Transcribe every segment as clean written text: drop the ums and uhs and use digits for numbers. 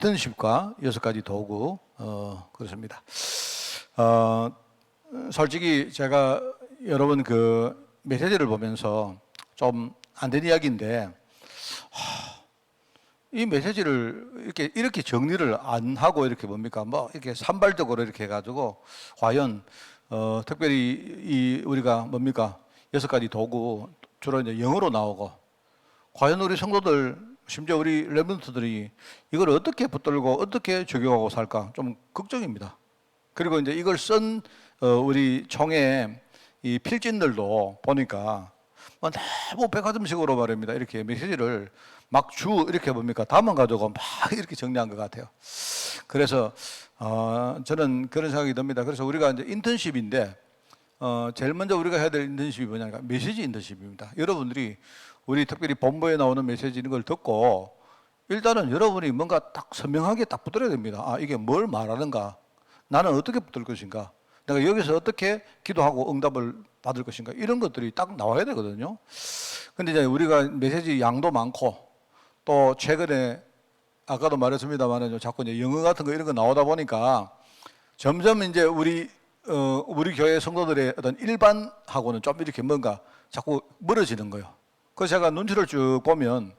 인턴십과 6가지 도구 그렇습니다. 솔직히 제가 여러분 그 메시지를 보면서 좀 안 된 이야기인데 이 메시지를 이렇게 정리를 안 하고 이렇게 뭡니까 뭐 이렇게 산발적으로 이렇게 해가지고 과연 특별히 우리가 뭡니까 6가지 도구 주로 이제 영어로 나오고 과연 우리 성도들 심지어 우리 렘넌트들이 이걸 어떻게 붙들고 어떻게 적용하고 살까 좀 걱정입니다. 그리고 이제 이걸 쓴 우리 총회 이 필진들도 보니까 뭐 너무 백화점식으로 말입니다. 이렇게 메시지를 막 이렇게 뭡니까 담아 가지고 막 이렇게 정리한 것 같아요. 그래서 저는 그런 생각이 듭니다. 그래서 우리가 이제 인턴십인데 제일 먼저 우리가 해야 될 인턴십이 뭐냐니까 메시지 인턴십입니다. 여러분들이 우리 특별히 본부에 나오는 메시지 이런 걸 듣고 일단은 여러분이 뭔가 딱 선명하게 딱 붙들어야 됩니다. 아, 이게 뭘 말하는가? 나는 어떻게 붙들 것인가? 내가 여기서 어떻게 기도하고 응답을 받을 것인가? 이런 것들이 딱 나와야 되거든요. 근데 이제 우리가 메시지 양도 많고 또 최근에 아까도 말했습니다만 자꾸 이제 영어 같은 거 이런 거 나오다 보니까 점점 이제 우리 교회 성도들의 어떤 일반하고는 좀 이렇게 뭔가 자꾸 멀어지는 거예요. 그래서 제가 눈치를 쭉 보면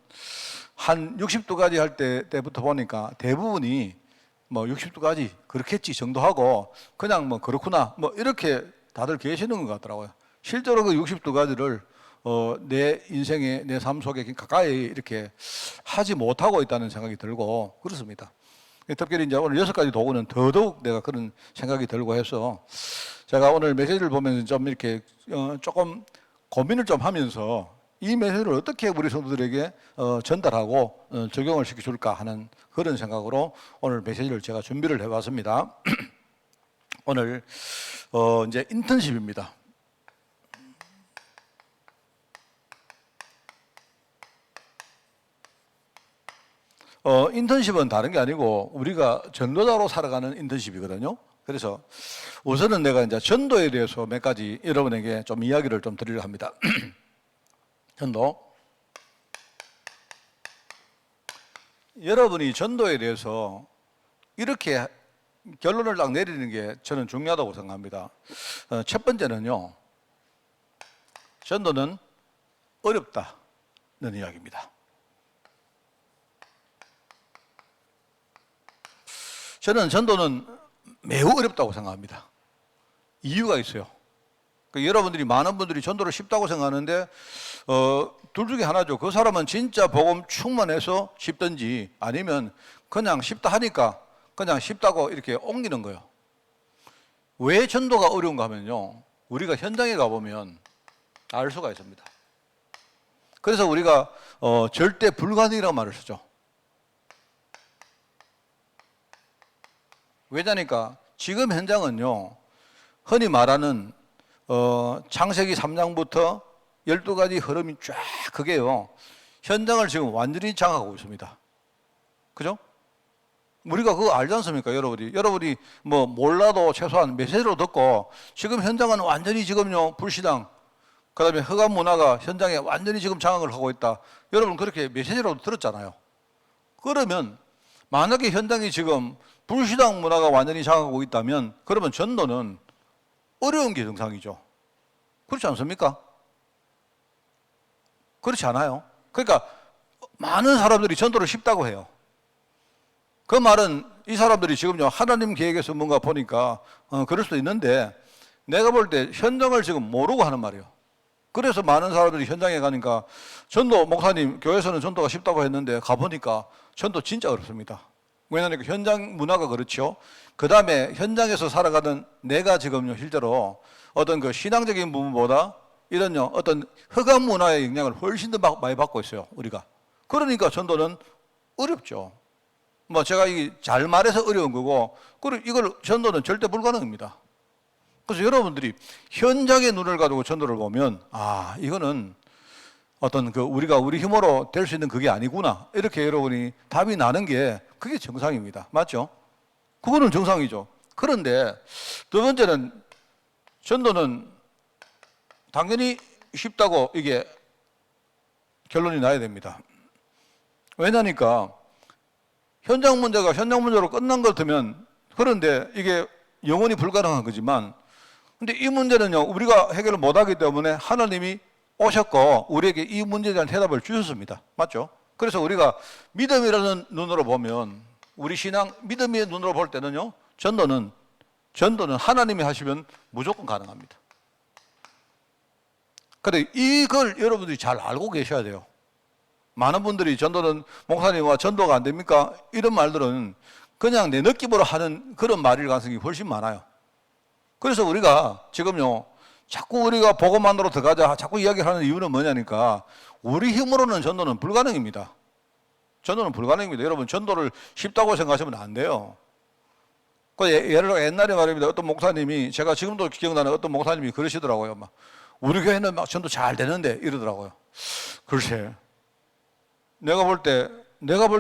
한 60도까지 할 때부터 보니까 대부분이 뭐 60도까지 그렇겠지 정도 하고 그냥 뭐 그렇구나 뭐 이렇게 다들 계시는 것 같더라고요. 실제로 그 60도까지를 내 인생의 내 삶 속에 가까이 이렇게 하지 못하고 있다는 생각이 들고 그렇습니다. 특별히 이제 오늘 6가지 도구는 더더욱 내가 그런 생각이 들고 해서 제가 오늘 메시지를 보면서 좀 이렇게 조금 고민을 좀 하면서 이 메시지를 어떻게 우리 성도들에게 전달하고 적용을 시켜줄까 하는 그런 생각으로 오늘 메시지를 제가 준비를 해봤습니다. 오늘 이제 인턴십입니다. 인턴십은 다른 게 아니고 우리가 전도자로 살아가는 인턴십이거든요. 그래서 우선은 내가 이제 전도에 대해서 몇 가지 여러분에게 좀 이야기를 좀 드리려 합니다. 전도. 여러분이 전도에 대해서 이렇게 결론을 딱 내리는 게 저는 중요하다고 생각합니다. 첫 번째는요, 전도는 어렵다는 이야기입니다. 저는 전도는 매우 어렵다고 생각합니다. 이유가 있어요. 여러분들이 많은 분들이 전도를 쉽다고 생각하는데 둘 중에 하나죠. 그 사람은 진짜 복음 충만해서 쉽든지 아니면 그냥 쉽다 하니까 그냥 쉽다고 이렇게 옮기는 거예요. 왜 전도가 어려운가 하면요, 우리가 현장에 가보면 알 수가 있습니다. 그래서 우리가 절대 불가능이라고 말을 쓰죠. 왜냐니까 지금 현장은요, 흔히 말하는 창세기 3장부터 12가지 흐름이 쫙 그게요, 현장을 지금 완전히 장악하고 있습니다. 그죠? 우리가 그거 알지 않습니까? 여러분이 뭐 몰라도 최소한 메시지로 듣고 지금 현장은 완전히 지금요 불신앙 그 다음에 흑암 문화가 현장에 완전히 지금 장악을 하고 있다. 여러분 그렇게 메시지로 들었잖아요. 그러면 만약에 현장이 지금 불신앙 문화가 완전히 장악하고 있다면 그러면 전도는 어려운 게 정상이죠. 그렇지 않습니까? 그렇지 않아요. 그러니까 많은 사람들이 전도를 쉽다고 해요. 그 말은 이 사람들이 지금요 하나님 계획에서 뭔가 보니까 그럴 수도 있는데 내가 볼 때 현장을 지금 모르고 하는 말이에요. 그래서 많은 사람들이 현장에 가니까 전도 목사님 교회에서는 전도가 쉽다고 했는데 가보니까 전도 진짜 어렵습니다. 왜냐하면 현장 문화가 그렇죠. 그 다음에 현장에서 살아가는 내가 지금요 실제로 어떤 그 신앙적인 부분보다 이런요 어떤 흑암 문화의 영향을 훨씬 더 많이 받고 있어요 우리가. 그러니까 전도는 어렵죠. 뭐 제가 잘 말해서 어려운 거고, 그리고 이걸 전도는 절대 불가능합니다. 그래서 여러분들이 현장의 눈을 가지고 전도를 보면 아 이거는 어떤 우리가 우리 힘으로 될 수 있는 그게 아니구나 이렇게 여러분이 답이 나는 게 그게 정상입니다. 맞죠? 그거는 정상이죠. 그런데 두 번째는 전도는 당연히 쉽다고 이게 결론이 나야 됩니다. 왜냐니까 현장 문제가 현장 문제로 끝난 것 같으면, 그런데 이게 영원히 불가능한 거지만, 근데 이 문제는요, 우리가 해결을 못하기 때문에 하나님이 오셨고 우리에게 이 문제에 대한 해답을 주셨습니다. 맞죠? 그래서 우리가 믿음이라는 눈으로 보면, 우리 신앙 믿음의 눈으로 볼 때는요, 전도는 하나님이 하시면 무조건 가능합니다. 근데 이걸 여러분들이 잘 알고 계셔야 돼요. 많은 분들이 전도는 목사님과 전도가 안 됩니까? 이런 말들은 그냥 내 느낌으로 하는 그런 말일 가능성이 훨씬 많아요. 그래서 우리가 지금요, 자꾸 우리가 복음만으로 들어가자 자꾸 이야기하는 이유는 뭐냐니까, 우리 힘으로는 전도는 불가능입니다. 전도는 불가능입니다. 여러분, 전도를 쉽다고 생각하시면 안 돼요. 예를 들어 옛날에 말입니다. 어떤 목사님이, 제가 지금도 기억나는 어떤 목사님이 그러시더라고요. 막 우리 교회는 막 전도 잘 되는데 이러더라고요. 글쎄, 내가 볼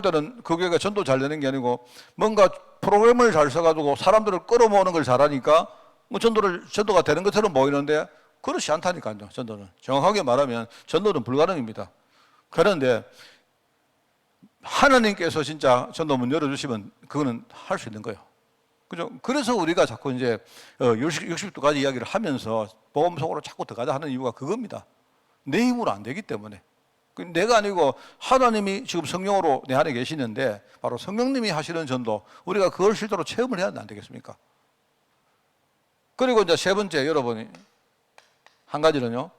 때는 그 교회가 전도 잘 되는 게 아니고 뭔가 프로그램을 잘 써가지고 사람들을 끌어모으는 걸 잘하니까 뭐 전도가 되는 것처럼 보이는데 그렇지 않다니까요. 전도는 정확하게 말하면 전도는 불가능입니다. 그런데 하나님께서 진짜 전도 문 열어주시면 그거는 할 수 있는 거예요. 그죠? 그래서 우리가 자꾸 이제 60도까지 이야기를 하면서 복음 속으로 자꾸 들어가자 하는 이유가 그겁니다. 내 힘으로 안 되기 때문에. 내가 아니고 하나님이 지금 성령으로 내 안에 계시는데, 바로 성령님이 하시는 전도, 우리가 그걸 실제로 체험을 해야 안 되겠습니까? 그리고 이제 세 번째, 여러분이 한 가지는요,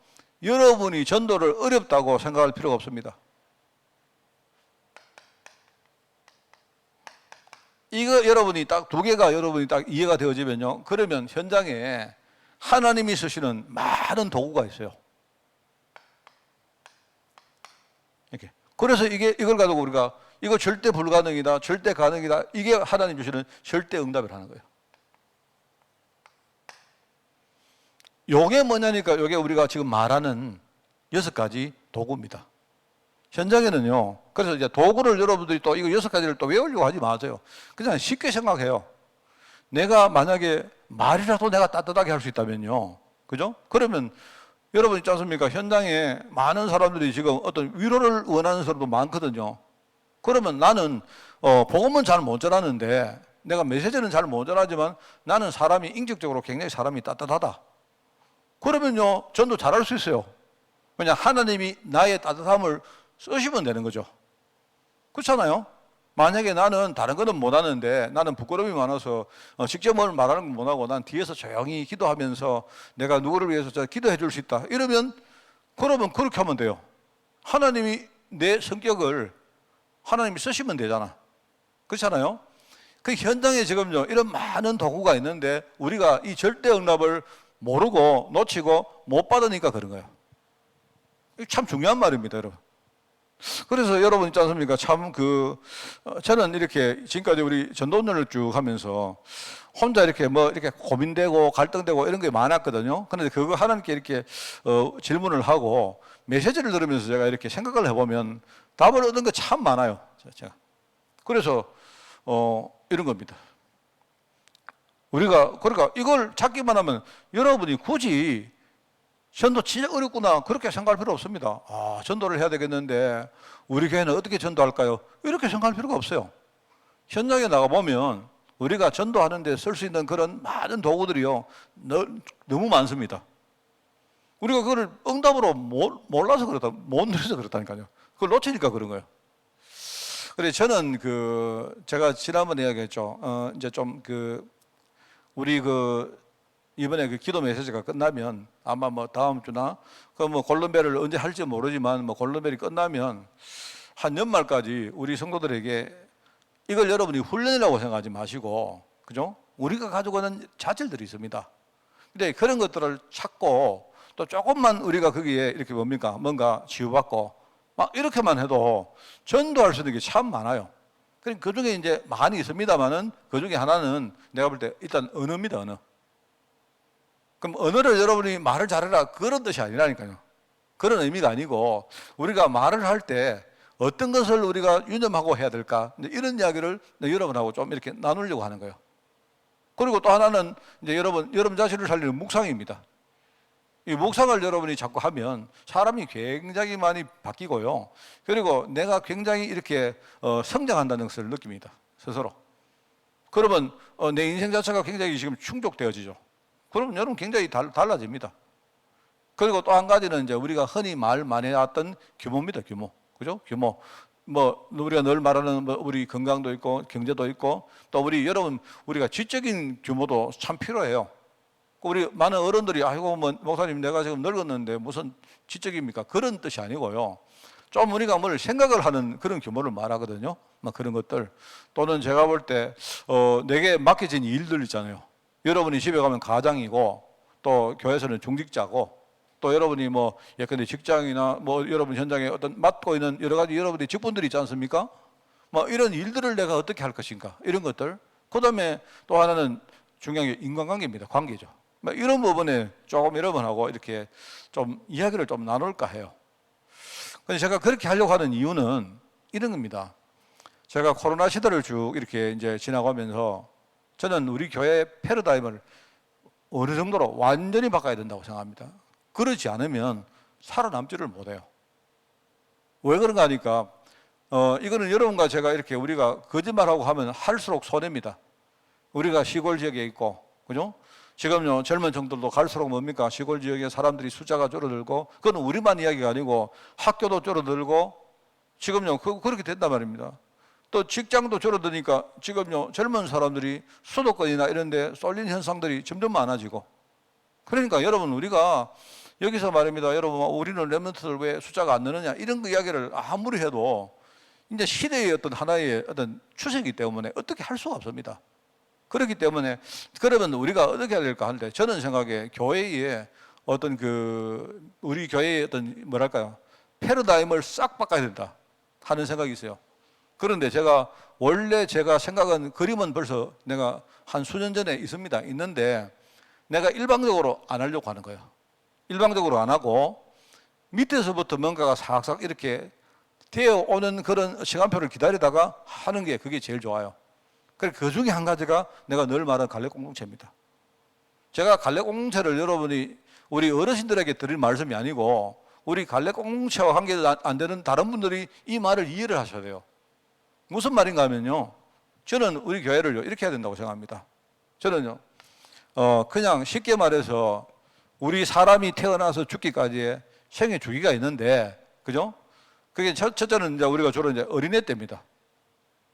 여러분이 전도를 어렵다고 생각할 필요가 없습니다. 이거 여러분이 딱 두 개가 여러분이 딱 이해가 되어지면요, 그러면 현장에 하나님이 쓰시는 많은 도구가 있어요. 이렇게. 그래서 이걸 가지고 우리가 이거 절대 불가능이다, 절대 가능이다, 이게 하나님 주시는 절대 응답을 하는 거예요. 요게 뭐냐니까, 요게 우리가 지금 말하는 6가지 도구입니다. 현장에는요, 그래서 이제 도구를 여러분들이 또 이거 6가지를 또 외우려고 하지 마세요. 그냥 쉽게 생각해요. 내가 만약에 말이라도 내가 따뜻하게 할 수 있다면요, 그죠? 그러면 여러분 있지 않습니까? 현장에 많은 사람들이 지금 어떤 위로를 원하는 사람도 많거든요. 그러면 나는 복음은 잘 못 전하는데, 내가 메시지는 잘 못 전하지만 나는 사람이 인격적으로 굉장히 사람이 따뜻하다. 그러면요, 전도 잘할 수 있어요. 그냥 하나님이 나의 따뜻함을 쓰시면 되는 거죠. 그렇잖아요? 만약에 나는 다른 거는 못하는데, 나는 부끄러움이 많아서 직접 뭘 말하는 건 못하고 난 뒤에서 조용히 기도하면서 내가 누구를 위해서 기도해 줄 수 있다, 그러면 그렇게 하면 돼요. 하나님이 내 성격을 하나님이 쓰시면 되잖아. 그렇잖아요? 그 현장에 지금요, 이런 많은 도구가 있는데 우리가 이 절대 응답을 모르고 놓치고 못 받으니까 그런 거예요. 이게 참 중요한 말입니다, 여러분. 그래서 여러분 있지 않습니까? 참 저는 이렇게 지금까지 우리 전도운전을 쭉 하면서 혼자 이렇게 이렇게 고민되고 갈등되고 이런 게 많았거든요. 그런데 그거 하나님께 이렇게 질문을 하고 메시지를 들으면서 제가 이렇게 생각을 해보면 답을 얻은 게 참 많아요. 제가. 그래서 이런 겁니다. 그러니까 이걸 찾기만 하면 여러분이 굳이 전도 진짜 어렵구나 그렇게 생각할 필요 없습니다. 전도를 해야 되겠는데 우리 교회는 어떻게 전도할까요? 이렇게 생각할 필요가 없어요. 현장에 나가보면 우리가 전도하는 데 쓸 수 있는 그런 많은 도구들이요, 너무 많습니다. 우리가 그걸 응답으로 몰라서 못 누려서 그렇다니까요. 그걸 놓치니까 그런 거예요. 그래, 저는 제가 지난번에 이야기했죠. 이제 좀 우리 이번에 기도 메시지가 끝나면 아마 다음 주나 골든벨을 언제 할지 모르지만 골든벨이 끝나면 한 연말까지 우리 성도들에게 이걸 여러분이 훈련이라고 생각하지 마시고, 그죠? 우리가 가지고 있는 자질들이 있습니다. 근데 그런 것들을 찾고 또 조금만 우리가 거기에 이렇게 뭔가 치유받고 막 이렇게만 해도 전도할 수 있는 게 참 많아요. 그 중에 이제 많이 있습니다만은 그 중에 하나는 내가 볼 때 일단 언어입니다, 언어. 그럼 언어를 여러분이 말을 잘해라 그런 뜻이 아니라니까요. 그런 의미가 아니고 우리가 말을 할 때 어떤 것을 우리가 유념하고 해야 될까, 이런 이야기를 여러분하고 좀 이렇게 나누려고 하는 거예요. 그리고 또 하나는 이제 여러분 자신을 살리는 묵상입니다. 이 묵상을 여러분이 자꾸 하면 사람이 굉장히 많이 바뀌고요. 그리고 내가 굉장히 이렇게 성장한다는 것을 느낍니다. 스스로. 그러면 내 인생 자체가 굉장히 지금 충족되어지죠. 그러면 여러분 굉장히 달라집니다. 그리고 또 한 가지는 이제 우리가 흔히 말 많이 해왔던 규모입니다. 규모. 그죠? 규모. 뭐 우리가 늘 말하는 뭐 우리 건강도 있고 경제도 있고 또 여러분 우리가 지적인 규모도 참 필요해요. 우리 많은 어른들이 아이고 뭐 목사님 내가 지금 늙었는데 무슨 지적입니까? 그런 뜻이 아니고요. 좀 우리가 뭘 생각을 하는 그런 규모를 말하거든요. 막 그런 것들. 또는 제가 볼 때 내게 맡겨진 일들 있잖아요. 여러분이 집에 가면 가장이고 또 교회에서는 중직자고 또 여러분이 뭐 예컨대 직장이나 뭐 여러분 현장에 어떤 맡고 있는 여러 가지 여러분의 직분들이 있지 않습니까? 뭐 이런 일들을 내가 어떻게 할 것인가 이런 것들. 그다음에 또 하나는 중요한 게 인간관계입니다. 관계죠. 이런 부분에 조금 여러분하고 이렇게 좀 이야기를 좀 나눌까 해요. 근데 제가 그렇게 하려고 하는 이유는 이런 겁니다. 제가 코로나 시대를 쭉 이렇게 이제 지나가면서 저는 우리 교회의 패러다임을 어느 정도로 완전히 바꿔야 된다고 생각합니다. 그렇지 않으면 살아남지를 못해요. 왜 그런가 하니까 이거는 여러분과 제가 이렇게 우리가 거짓말하고 하면 할수록 손해입니다. 우리가 시골 지역에 있고, 그죠? 지금요 젊은 청들도 갈수록 뭡니까? 시골 지역에 사람들이 숫자가 줄어들고, 그건 우리만 이야기가 아니고 학교도 줄어들고, 지금요 그렇게 된단 말입니다. 또 직장도 줄어드니까 지금요 젊은 사람들이 수도권이나 이런 데 쏠린 현상들이 점점 많아지고, 그러니까 여러분 우리가 여기서 말입니다. 여러분 우리는 렘넌트들 왜 숫자가 안 느느냐 이런 그 이야기를 아무리 해도 이제 시대의 어떤 하나의 어떤 추세이기 때문에 어떻게 할 수가 없습니다. 그렇기 때문에 그러면 우리가 어떻게 해야 될까 하는데 저는 생각에 교회의 어떤 우리 교회의 어떤 뭐랄까요 패러다임을 싹 바꿔야 된다 하는 생각이 있어요. 그런데 원래 제가 생각은 그림은 벌써 내가 한 수년 전에 있는데 내가 일방적으로 안 하려고 하는 거예요. 일방적으로 안 하고 밑에서부터 뭔가가 싹싹 이렇게 되어 오는 그런 시간표를 기다리다가 하는 게 그게 제일 좋아요. 그 중에 한 가지가 내가 늘 말하는 갈래 공동체입니다. 제가 갈래 공동체를 여러분이 우리 어르신들에게 드릴 말씀이 아니고 우리 갈래 공동체와 관계가 안 되는 다른 분들이 이 말을 이해를 하셔야 돼요. 무슨 말인가 하면요. 저는 우리 교회를요 이렇게 해야 된다고 생각합니다. 저는요 그냥 쉽게 말해서 우리 사람이 태어나서 죽기까지의 생애 주기가 있는데, 그죠? 그게 첫째는 이제 우리가 주로 이제 어린애 때입니다.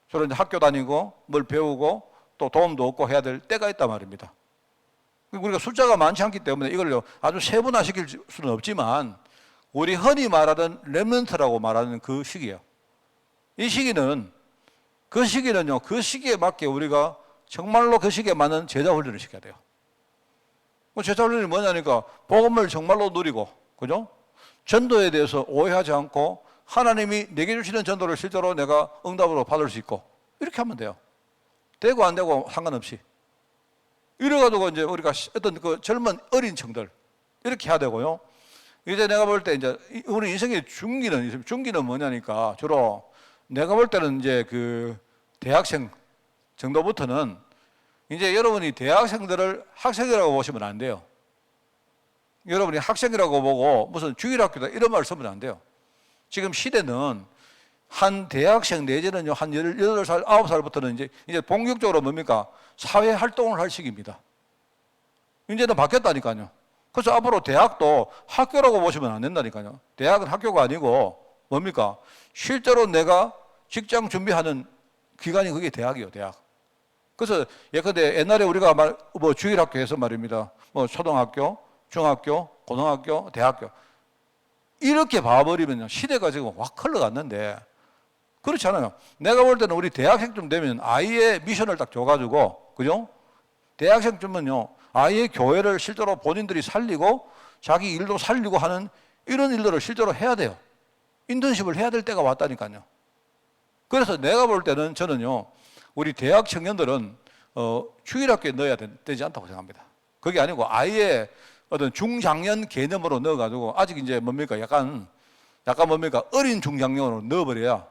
주로 이제 학교 다니고 뭘 배우고 또 도움도 얻고 해야 될 때가 있단 말입니다. 우리가 숫자가 많지 않기 때문에 이걸요 아주 세분화시킬 수는 없지만 우리 흔히 말하는 렘넌트라고 말하는 그 시기예요. 이 시기는 그 시기에 맞게 우리가 정말로 그 시기에 맞는 제자 훈련을 시켜야 돼요. 제자 훈련이 뭐냐니까 복음을 정말로 누리고, 그죠? 전도에 대해서 오해하지 않고 하나님이 내게 주시는 전도를 실제로 내가 응답으로 받을 수 있고 이렇게 하면 돼요. 되고 안 되고 상관없이. 이래가지고 이제 우리가 어떤 그 젊은 어린 층들 이렇게 해야 되고요. 이제 내가 볼 때 이제 우리 인생의 중기는 뭐냐니까 주로 내가 볼 때는 이제 그 대학생 정도부터는 이제 여러분이 대학생들을 학생이라고 보시면 안 돼요. 여러분이 학생이라고 보고 무슨 주일학교다 이런 말 쓰면 안 돼요. 지금 시대는 한 대학생 내지는요 한 18살, 9살부터는 이제 본격적으로 뭡니까? 사회 활동을 할 시기입니다. 이제는 바뀌었다니까요. 그래서 앞으로 대학도 학교라고 보시면 안 된다니까요. 대학은 학교가 아니고 뭡니까? 실제로 내가 직장 준비하는 기간이 그게 대학이에요, 대학. 그래서 예컨대 옛날에 우리가 뭐 주일학교에서 말입니다. 뭐 초등학교, 중학교, 고등학교, 대학교. 이렇게 봐버리면 시대가 지금 확 흘러갔는데 그렇지 않아요. 내가 볼 때는 우리 대학생쯤 되면 아이의 미션을 딱 줘가지고, 그죠? 대학생쯤은요, 아이의 교회를 실제로 본인들이 살리고 자기 일도 살리고 하는 이런 일들을 실제로 해야 돼요. 인턴십을 해야 될 때가 왔다니까요. 그래서 내가 볼 때는 저는요, 우리 대학 청년들은 주일학교에 넣어야 되지 않다고 생각합니다. 그게 아니고 아예 어떤 중장년 개념으로 넣어가지고 아직 이제 뭡니까? 약간 뭡니까? 어린 중장년으로 넣어버려야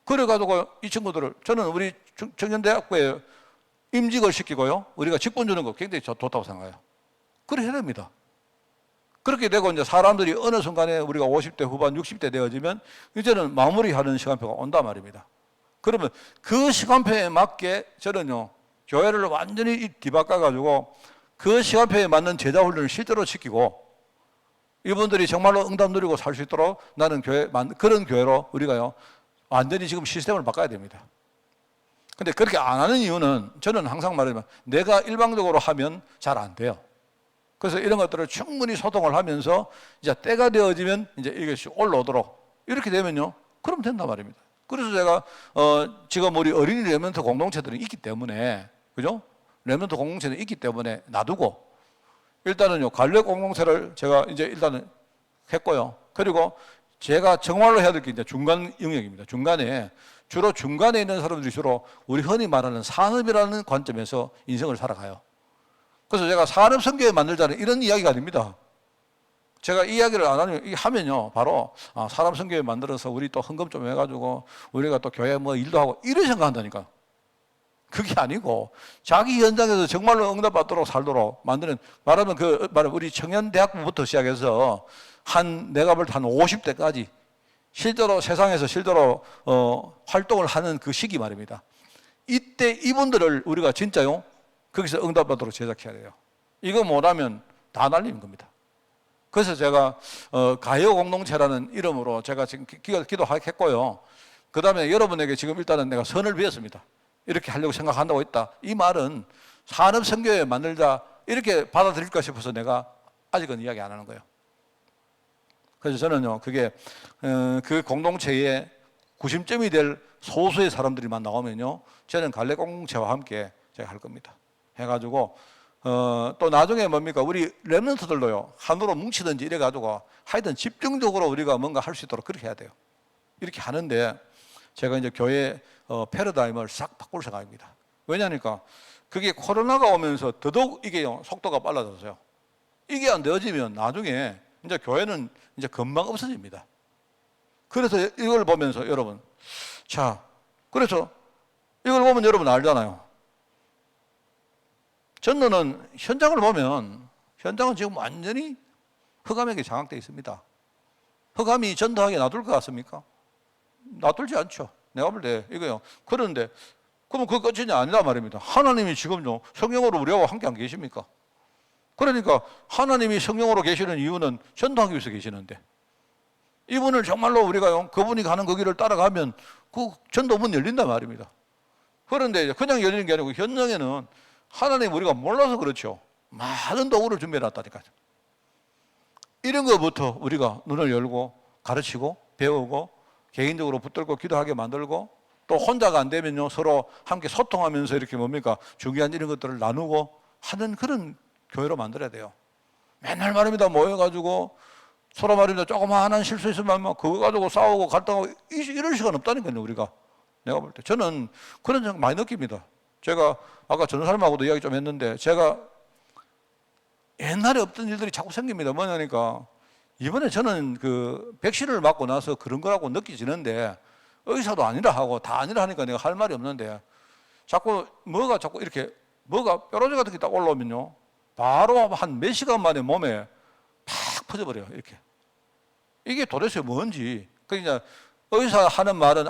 그래가지고 이 친구들을 저는 우리 청년대학교에 임직을 시키고요. 우리가 직분 주는 거 굉장히 좋다고 생각해요. 그래 해야 됩니다. 그렇게 되고 이제 사람들이 어느 순간에 우리가 50대 후반, 60대 되어지면 이제는 마무리하는 시간표가 온단 말입니다. 그러면 그 시간표에 맞게 저는요, 교회를 완전히 뒤바꿔가지고 그 시간표에 맞는 제자 훈련을 실제로 시키고 이분들이 정말로 응답 누리고 살 수 있도록 나는 그런 교회로 우리가요, 완전히 지금 시스템을 바꿔야 됩니다. 근데 그렇게 안 하는 이유는 저는 항상 말하지만 내가 일방적으로 하면 잘 안 돼요. 그래서 이런 것들을 충분히 소통을 하면서 이제 때가 되어지면 이제 이것이 올라오도록 이렇게 되면요, 그럼 된단 말입니다. 그래서 제가 지금 우리 어린이 레멘트 공동체들이 있기 때문에, 그죠? 레멘트 공동체는 있기 때문에 놔두고 일단은요, 관례 공동체를 제가 이제 일단은 했고요. 그리고 제가 정말로 해야 될 게 이제 중간 영역입니다. 주로 중간에 있는 사람들이 주로 우리 흔히 말하는 산업이라는 관점에서 인생을 살아가요. 그래서 제가 산업 선교회 만들자는 이런 이야기가 아닙니다. 제가 이야기를 안 하면요, 바로 사람 선교회 만들어서 우리 또 헌금 좀 해가지고 우리가 또 교회 뭐 일도 하고 이런 생각한다니까. 그게 아니고 자기 현장에서 정말로 응답받도록 살도록 만드는, 말하면 우리 청년대학부부터 시작해서 내가 볼 때 한 50대까지 실제로 세상에서 활동을 하는 그 시기 말입니다. 이때 이분들을 우리가 진짜요, 거기서 응답받도록 제작해야 돼요. 이거 못하면 다 날리는 겁니다. 그래서 제가 가요 공동체라는 이름으로 제가 지금 기도했고요. 그 다음에 여러분에게 지금 일단은 내가 선을 비웠습니다. 이렇게 하려고 생각한다고 했다. 이 말은 산업 선교회 만들자 이렇게 받아들일까 싶어서 내가 아직은 이야기 안 하는 거예요. 그래서 저는요, 그게 그 공동체의 구심점이 될 소수의 사람들이만 나오면요, 저는 갈래 공동체와 함께 제가 할 겁니다. 해가지고 또 나중에 뭡니까, 우리 렘넌트들도요, 한으로 뭉치든지 이래가지고 하여튼 집중적으로 우리가 뭔가 할 수 있도록 그렇게 해야 돼요. 이렇게 하는데 제가 이제 교회 패러다임을 싹 바꿀 생각입니다. 왜냐니까 그게 코로나가 오면서 더더욱 이게 속도가 빨라졌어요. 이게 안 되어지면 나중에 이제 교회는 이제 금방 없어집니다. 그래서 이걸 보면서 여러분, 그래서 이걸 보면 여러분 알잖아요. 전도는 현장을 보면 현장은 지금 완전히 흑암에게 장악되어 있습니다. 흑암이 전도하게 놔둘 것 같습니까? 놔둘지 않죠. 내가 볼 때 이거요. 그런데 그러면 그 끝이 아니란 말입니다. 하나님이 지금요, 성령으로 우리하고 함께 안 계십니까? 그러니까 하나님이 성령으로 계시는 이유는 전도하기 위해서 계시는데, 이분을 정말로 우리가요, 그분이 가는 그 길을 따라가면 그 전도문 열린단 말입니다. 그런데 그냥 열리는 게 아니고 현장에는 하나님 우리가 몰라서 그렇죠. 많은 도구를 준비해 놨다니까요. 이런 것부터 우리가 눈을 열고 가르치고 배우고 개인적으로 붙들고 기도하게 만들고, 또 혼자가 안 되면요, 서로 함께 소통하면서 이렇게 중요한 이런 것들을 나누고 하는 그런 교회로 만들어야 돼요. 맨날 말입니다, 모여가지고 서로 말입니다, 조그마한 실수 있으면 그거 가지고 싸우고 갈등하고 이럴 시간 없다니까요, 우리가. 내가 볼 때 저는 그런 생각 많이 느낍니다. 제가 아까 전사님하고도 이야기 좀 했는데, 제가 옛날에 없던 일들이 자꾸 생깁니다. 뭐냐니까 이번에 저는 그 백신을 맞고 나서 그런 거라고 느껴지는데, 의사도 아니라 하고 다 아니라 하니까 내가 할 말이 없는데, 자꾸 이렇게 뾰루지 같은 게 딱 올라오면요, 바로 한 몇 시간 만에 몸에 팍 퍼져버려요. 이렇게. 이게 도대체 뭔지. 그러니까 의사 하는 말은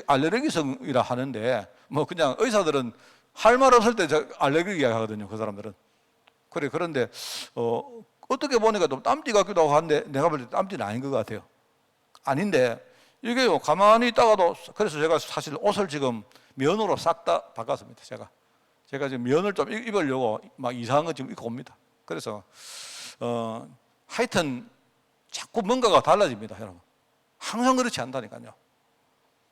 알레르기성이라 하는데, 그냥 의사들은 할 말 없을 때 알레르기 하거든요, 그 사람들은. 그런데 어떻게 보니까 좀 땀띠 같기도 하고 한데, 내가 볼 때 땀띠는 아닌 것 같아요. 아닌데 이게요, 가만히 있다가도. 그래서 제가 사실 옷을 지금 면으로 싹 다 바꿨습니다. 제가 지금 면을 좀 입으려고 막 이상한 거 지금 입고 옵니다. 그래서 하여튼 자꾸 뭔가가 달라집니다, 여러분. 항상 그렇지 않다니까요.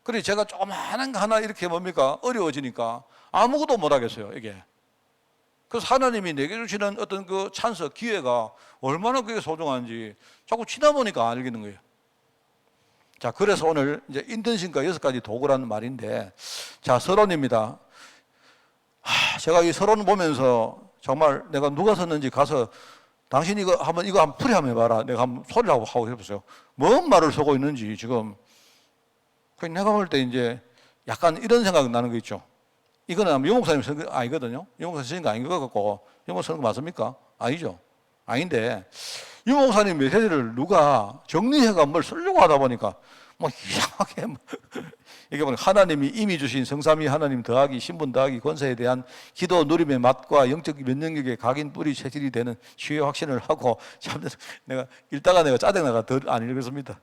그래서 제가 조그마한 거 하나 이렇게 어려워지니까 아무것도 못 하겠어요, 이게. 그래서 하나님이 내게 주시는 어떤 그 찬스, 기회가 얼마나 그게 소중한지 자꾸 치다 보니까 알겠는 거예요. 자, 그래서 오늘 이제 인턴십과 6가지 도구라는 말인데, 서론입니다. 제가 이 서론을 보면서 정말 내가 누가 썼는지 가서 당신 이거 한번 풀이 한번 해봐라. 내가 한번 소리를 하고 해보세요. 뭔 말을 쓰고 있는지 지금. 내가 볼 때 이제 약간 이런 생각이 나는 거 있죠. 이거는 유 목사님 쓴 거 아니거든요. 유 목사님 쓴 거 아닌 것 같고, 유 목사님 쓴 거 맞습니까? 아니죠. 아닌데, 유 목사님 메시지를 누가 정리해가 뭘 쓰려고 하다 보니까 뭐 이상하게 이게 보니까 하나님이 이미 주신 성삼위 하나님 더하기 신분 더하기 권세에 대한 기도 누림의 맛과 영적 면역력의 각인 뿌리 체질이 되는 주요 확신을 하고 참 내가 읽다가 내가 짜증나가 더 안 읽었습니다.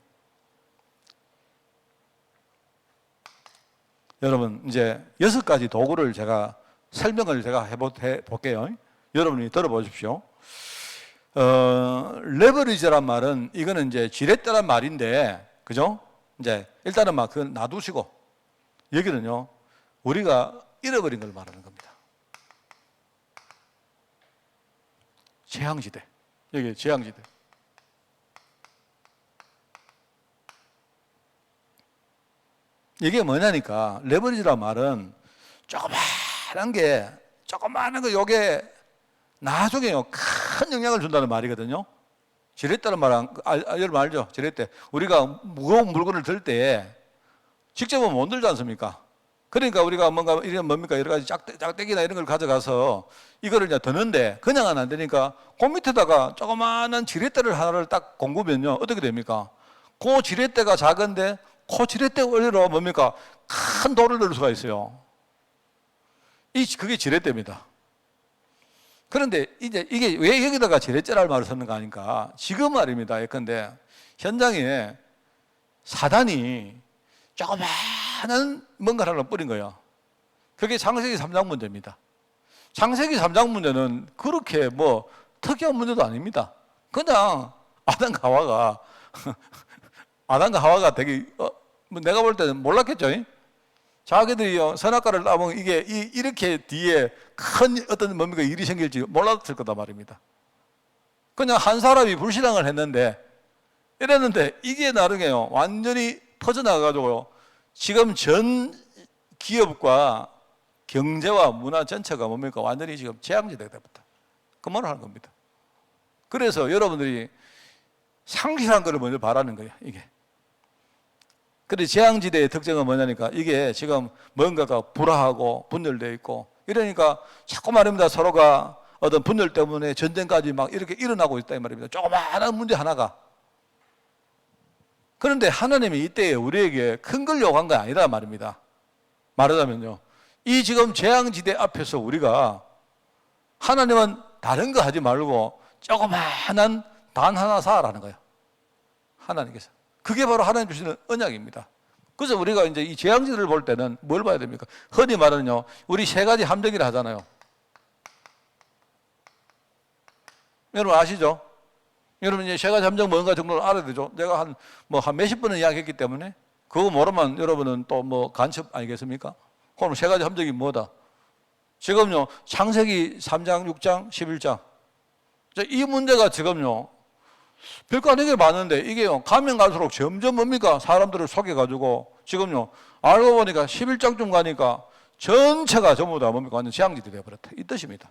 여러분 이제 6가지 도구를 제가 설명을 제가 해볼게요. 여러분이 들어보십시오. 레버리지란 말은 이거는 이제 지렛대란 말인데, 그죠? 이제 일단은 막 그건 놔두시고 여기는요 우리가 잃어버린 걸 말하는 겁니다. 재앙지대. 여기 재앙지대. 이게 뭐냐니까 레버리지란 말은 조그마한 거 요게 나중에요 큰 영향을 준다는 말이거든요. 지렛대는 말은 여러분 알죠? 지렛대. 우리가 무거운 물건을 들 때 직접은 못 들지 않습니까? 그러니까 우리가 뭔가 이런 뭡니까 여러 가지 짝대기나 이런 걸 가져가서 이거를 이제 드는데 그냥은 안 되니까 그 밑에다가 조그마한 지렛대를 하나를 딱 공구면요 어떻게 됩니까? 그 지렛대가 작은데 그 지렛대 원리로 뭡니까 큰 돌을 넣을 수가 있어요. 그게 지렛대입니다. 그런데 이제 이게 왜 여기다가 지렛대라는 말을 썼는가 하니까 지금 말입니다. 예컨대 현장에 사단이 조그마한 뭔가를 하나 뿌린 거예요. 그게 창세기 3장 문제입니다. 창세기 3장 문제는 그렇게 뭐 특이한 문제도 아닙니다. 그냥 아담과 하와가 되게 내가 볼 때는 몰랐겠죠. 자기들이 선악과를 따보면 이게 이렇게 뒤에 큰 어떤 뭡니까 일이 생길지 몰랐을 거다 말입니다. 그냥 한 사람이 불신앙을 했는데 이랬는데 이게 나중에요 완전히 퍼져나가가지고요 지금 전 기업과 경제와 문화 전체가 뭡니까 완전히 지금 재앙지대가 됐다. 그 말을 하는 겁니다. 그래서 여러분들이 상실한 것을 먼저 바라는 거예요. 이게. 근데 재앙지대의 특징은 뭐냐니까 이게 지금 뭔가가 불화하고 분열되어 있고 이러니까 자꾸 말입니다. 서로가 어떤 분열 때문에 전쟁까지 막 이렇게 일어나고 있다 이 말입니다. 조그마한 문제 하나가. 그런데 하나님이 이때에 우리에게 큰 걸 요구한 게 아니라 말입니다. 말하자면요. 이 지금 재앙지대 앞에서 우리가 하나님은 다른 거 하지 말고 조그마한 단 하나 사라는 거예요. 하나님께서. 그게 바로 하나님 주시는 언약입니다. 그래서 우리가 이제 이 재앙지대를 볼 때는 뭘 봐야 됩니까? 흔히 말하는요, 우리 3가지 함정이라 하잖아요. 여러분 아시죠? 여러분 이제 3가지 함정 뭔가 정도는 알아야 되죠. 내가 한 몇십 번은 이야기했기 때문에 그거 모르면 여러분은 또 뭐 간첩 아니겠습니까? 그럼 3가지 함정이 뭐다? 지금요, 창세기 3장, 6장, 11장. 이 문제가 지금요, 별거 아닌 게 많은데 이게요 가면 갈수록 점점 뭡니까 사람들을 속여가지고 지금요 알고 보니까 11장쯤 가니까 전체가 전부 다 뭡니까 완전 재앙지대 되어버렸다 이 뜻입니다.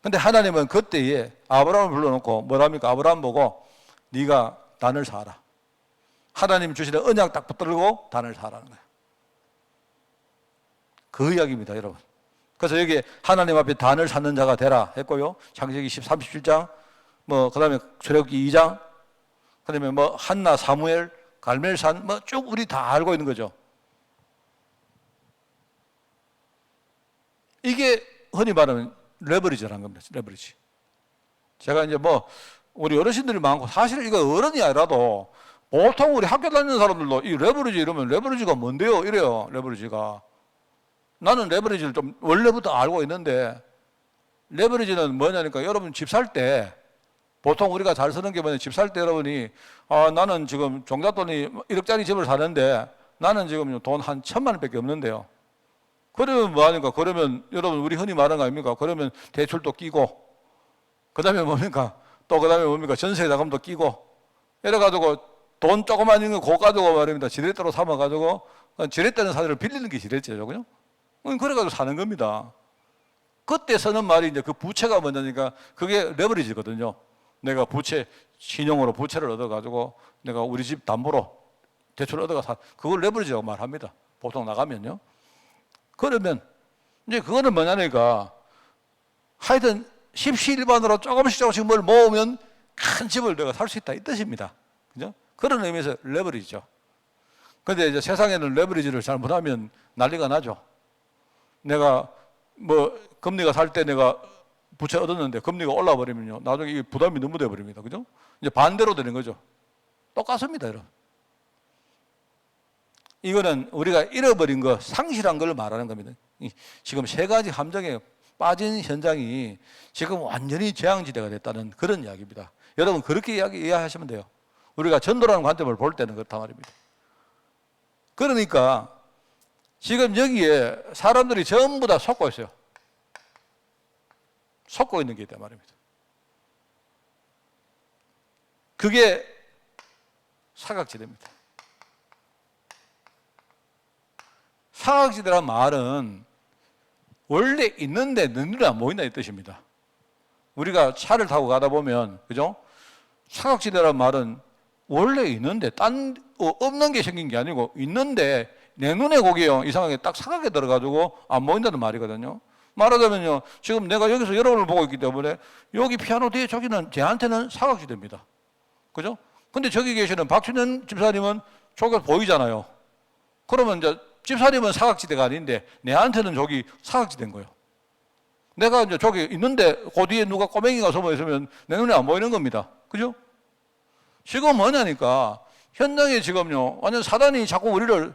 근데 하나님은 그때에 아브라함을 불러놓고 뭐랍니까? 아브라함 보고 네가 단을 사라. 하나님 주시는 언약 딱 붙들고 단을 사라는 거예요. 그 이야기입니다 여러분. 그래서 여기 하나님 앞에 단을 사는 자가 되라 했고요 창세기 37장 그 다음에 출애굽기 2장, 그 다음에 한나, 사무엘, 갈멜산, 쭉 우리 다 알고 있는 거죠. 이게 흔히 말하는 레버리지라는 겁니다. 레버리지. 제가 이제 우리 어르신들이 많고, 사실 이거 어른이 아니라도 보통 우리 학교 다니는 사람들도 이 레버리지 이러면 레버리지가 뭔데요? 이래요, 레버리지가. 나는 레버리지를 좀 원래부터 알고 있는데, 레버리지는 뭐냐니까 여러분 집 살 때, 보통 우리가 잘 쓰는 게 뭐냐, 집 살 때 여러분이, 나는 지금 종잣돈이 1억짜리 집을 사는데, 나는 지금 돈 한 1,000만 원밖에 없는데요. 그러면 뭐하니까? 그러면 여러분 우리 흔히 말하는 거 아닙니까? 그러면 대출도 끼고, 그 다음에 뭡니까? 또 그 다음에 뭡니까? 전세 자금도 끼고, 이래가지고 돈 조그만 있는 거 그거 가지고 말입니다. 지렛대로 삼아가지고, 지렛대는 사실을 빌리는 게 지렛대죠. 그죠? 그래가지고 사는 겁니다. 그때 쓰는 말이 이제 그 부채가 뭐냐니까 그게 레버리지거든요. 내가 신용으로 부채를 얻어가지고 내가 우리 집 담보로 대출을 얻어가 그걸 레버리지라고 말합니다. 보통 나가면요. 그러면 이제 그거는 뭐냐니까 하여튼 십시일반으로 조금씩 뭘 모으면 큰 집을 내가 살 수 있다 이 뜻입니다. 그죠? 그런 의미에서 레버리지죠. 근데 이제 세상에는 레버리지를 잘못하면 난리가 나죠. 내가 뭐 금리가 살 때 내가 부채 얻었는데 금리가 올라 버리면요, 나중에 이 부담이 너무 돼 버립니다. 그죠? 이제 반대로 되는 거죠. 똑같습니다, 여러분. 이거는 우리가 잃어버린 거, 상실한 걸 말하는 겁니다. 지금 세 가지 함정에 빠진 현장이 지금 완전히 재앙지대가 됐다는 그런 이야기입니다. 여러분 그렇게 이해하시면 돼요. 우리가 전도라는 관점을 볼 때는 그렇단 말입니다. 그러니까 지금 여기에 사람들이 전부 다 속고 있어요. 속고 있는 게 있단 말입니다. 그게 사각지대입니다. 사각지대란 말은 원래 있는데 눈에 안 보인다 이 뜻입니다. 우리가 차를 타고 가다 보면, 그죠? 사각지대란 말은 원래 있는데 없는 게 생긴 게 아니고 있는데 내 눈에 거기요 이상하게 딱 사각에 들어가지고 안 보인다는 말이거든요. 말하자면요, 지금 내가 여기서 여러분을 보고 있기 때문에 여기 피아노 뒤에 저기는 제한테는 사각지대입니다. 그죠? 근데 저기 계시는 박춘현 집사님은 저기가 보이잖아요. 그러면 이제 집사님은 사각지대가 아닌데 내한테는 저기 사각지대인 거예요. 내가 이제 저기 있는데 그 뒤에 누가 꼬맹이가 숨어 있으면 내 눈에 안 보이는 겁니다. 그죠? 지금 뭐냐니까 현장에 지금요 완전 사단이 자꾸 우리를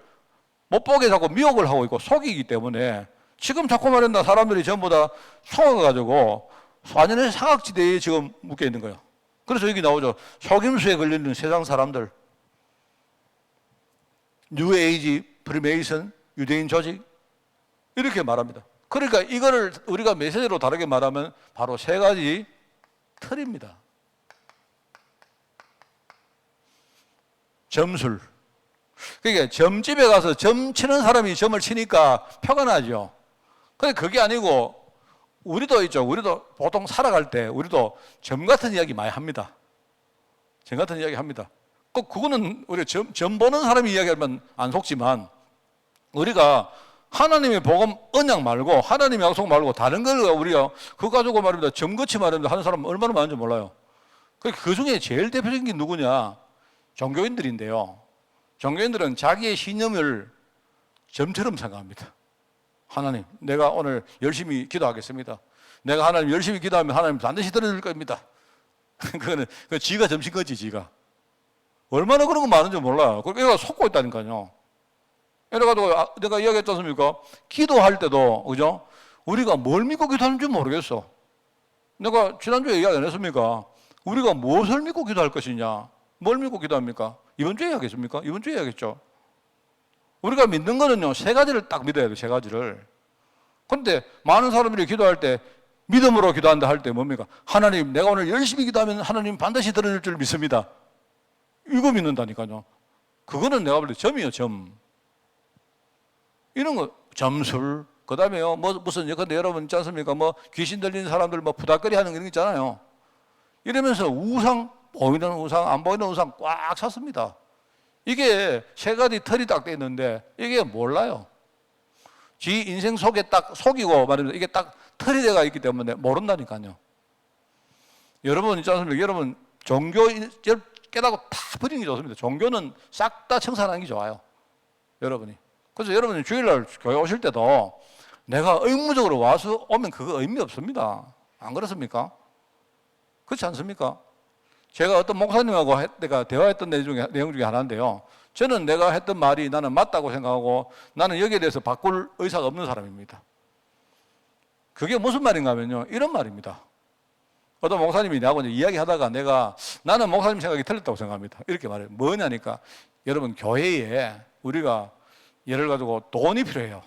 못 보게 자꾸 미혹을 하고 있고 속이기 때문에 지금 자꾸 말한다 사람들이 전부 다 속아가지고 완전히 사각지대에 지금 묶여 있는 거예요. 그래서 여기 나오죠. 속임수에 걸리는 세상 사람들, 뉴에이지, 프리메이슨, 유대인 조직 이렇게 말합니다. 그러니까 이거를 우리가 메시지로 다르게 말하면 바로 세 가지 틀입니다. 점술. 그러니까 점집에 가서 점 치는 사람이 점을 치니까 표가 나죠. 근데 그게 아니고 우리도 있죠. 우리도 보통 살아갈 때 우리도 점 같은 이야기 많이 합니다. 점 같은 이야기 합니다. 꼭 그거는 우리가 점 보는 사람이 이야기하면 안 속지만 우리가 하나님의 복음 언약 말고 하나님의 약속 말고 다른 걸 우리가 그거 가지고 말입니다. 점거치 말입니다. 하는 사람 얼마나 많은지 몰라요. 그 중에 제일 대표적인 게 누구냐? 종교인들인데요. 종교인들은 자기의 신념을 점처럼 생각합니다. 하나님, 내가 오늘 열심히 기도하겠습니다. 내가 하나님 열심히 기도하면 하나님 반드시 들어줄 겁니다. 그거는 지가 점친 거지, 지가. 얼마나 그런 거 많은지 몰라요. 그러니까 속고 있다니까요. 이래가지고 내가 이야기했지 않습니까? 기도할 때도, 그죠? 우리가 뭘 믿고 기도하는지 모르겠어. 내가 지난주에 이야기 안 했습니까? 우리가 무엇을 믿고 기도할 것이냐? 뭘 믿고 기도합니까? 이번 주에 이야기했습니까? 이번 주에 이야기했죠. 우리가 믿는 거는요, 세 가지를 딱 믿어야 돼요, 세 가지를. 그런데 많은 사람들이 기도할 때, 믿음으로 기도한다 할 때 뭡니까? 하나님, 내가 오늘 열심히 기도하면 하나님 반드시 들어줄 줄 믿습니다. 이거 믿는다니까요. 그거는 내가 볼 때 점이에요, 점. 이런 거, 점술. 그 다음에요, 무슨, 근데 여러분 있지 않습니까? 귀신 들리는 사람들 부닥거리 하는 이런 거 있잖아요. 이러면서 우상, 보이는 우상, 안 보이는 우상 꽉 찼습니다. 이게 세 가지 틀이 딱 돼 있는데 이게 몰라요. 지 인생 속에 딱 속이고 말입니다. 이게 딱 틀이 돼가 있기 때문에 모른다니까요. 여러분 있지 않습니까? 여러분 종교 깨닫고 다 버리는 게 좋습니다. 종교는 싹 다 청산하는 게 좋아요. 여러분이. 그래서 여러분이 주일날 교회 오실 때도 내가 의무적으로 와서 오면 그거 의미 없습니다. 안 그렇습니까? 그렇지 않습니까? 제가 어떤 목사님하고 내가 대화했던 내용 중에 하나인데요. 저는 내가 했던 말이 나는 맞다고 생각하고 나는 여기에 대해서 바꿀 의사가 없는 사람입니다. 그게 무슨 말인가 하면요. 이런 말입니다. 어떤 목사님이 나하고 이야기하다가 나는 목사님 생각이 틀렸다고 생각합니다. 이렇게 말해요. 뭐냐니까 여러분 교회에 우리가 예를 가지고 돈이 필요해요.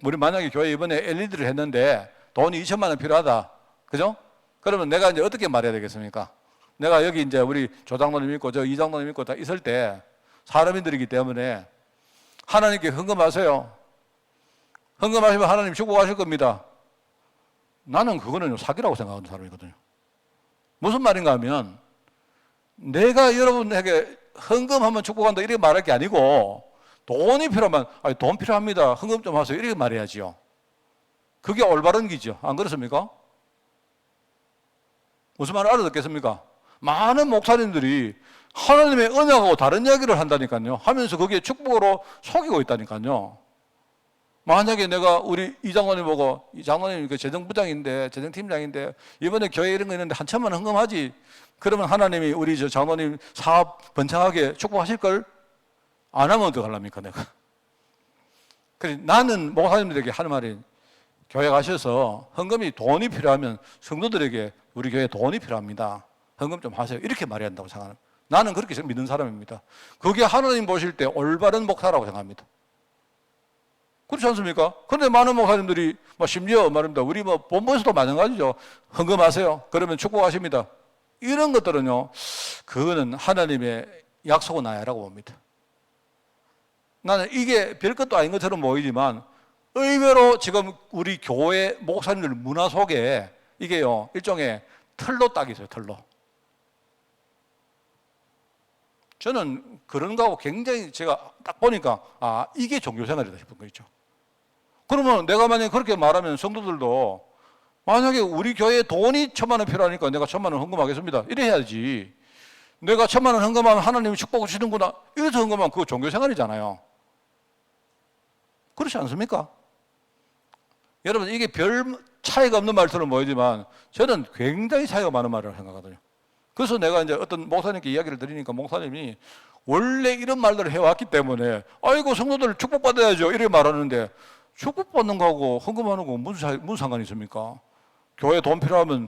우리 만약에 교회 이번에 LED를 했는데 돈이 2천만 원 필요하다. 그죠? 그러면 내가 이제 어떻게 말해야 되겠습니까? 내가 여기 이제 우리 조장로님 있고 저 이장로님 있고 다 있을 때 사람인들이기 때문에 하나님께 헌금하세요. 헌금하시면 하나님 축복하실 겁니다. 나는 그거는 사기라고 생각하는 사람이거든요. 무슨 말인가 하면 내가 여러분에게 헌금하면 축복한다 이렇게 말할 게 아니고 돈이 필요하면 돈 필요합니다. 헌금 좀 하세요. 이렇게 말해야지요. 그게 올바른 기죠. 안 그렇습니까? 무슨 말을 알아듣겠습니까? 많은 목사님들이 하나님의 언약하고 다른 이야기를 한다니까요. 하면서 거기에 축복으로 속이고 있다니까요. 만약에 내가 우리 이 장로님 보고, 이 장로님 그 재정부장인데, 재정팀장인데, 이번에 교회 이런 거 있는데 한 1,000만 원 헌금하지. 그러면 하나님이 우리 저 장로님 사업 번창하게 축복하실걸? 안 하면 어떡하랍니까, 내가. 그래서 나는 목사님들에게 하는 말이, 교회 가셔서 헌금이 돈이 필요하면 성도들에게 우리 교회에 돈이 필요합니다. 헌금 좀 하세요. 이렇게 말해야 한다고 생각합니다. 나는 그렇게 믿는 사람입니다. 그게 하나님 보실 때 올바른 목사라고 생각합니다. 그렇지 않습니까? 그런데 많은 목사님들이 심지어 말입니다. 우리 본부에서도 마찬가지죠. 헌금하세요. 그러면 축복하십니다. 이런 것들은요, 그거는 하나님의 약속은 아니라고 봅니다. 나는 이게 별것도 아닌 것처럼 보이지만 의외로 지금 우리 교회 목사님들 문화 속에 이게요, 일종의 틀로 딱 있어요, 틀로. 저는 그런 거하고 굉장히 제가 딱 보니까, 아, 이게 종교생활이다 싶은 거 있죠. 그러면 내가 만약에 그렇게 말하면 성도들도 만약에 우리 교회에 돈이 1,000만 원 필요하니까 내가 1,000만 원 헌금하겠습니다. 이래 해야지. 내가 1,000만 원 헌금하면 하나님이 축복을 주시는구나. 이래서 헌금하면 그거 종교생활이잖아요. 그렇지 않습니까? 여러분, 이게 별 차이가 없는 말처럼 보이지만 저는 굉장히 차이가 많은 말이라고 생각하거든요. 그래서 내가 이제 어떤 목사님께 이야기를 드리니까 목사님이 원래 이런 말들을 해왔기 때문에 아이고 성도들 축복받아야죠 이렇게 말하는데, 축복받는 거하고 헌금하는 거 무슨 상관이 있습니까? 교회 돈 필요하면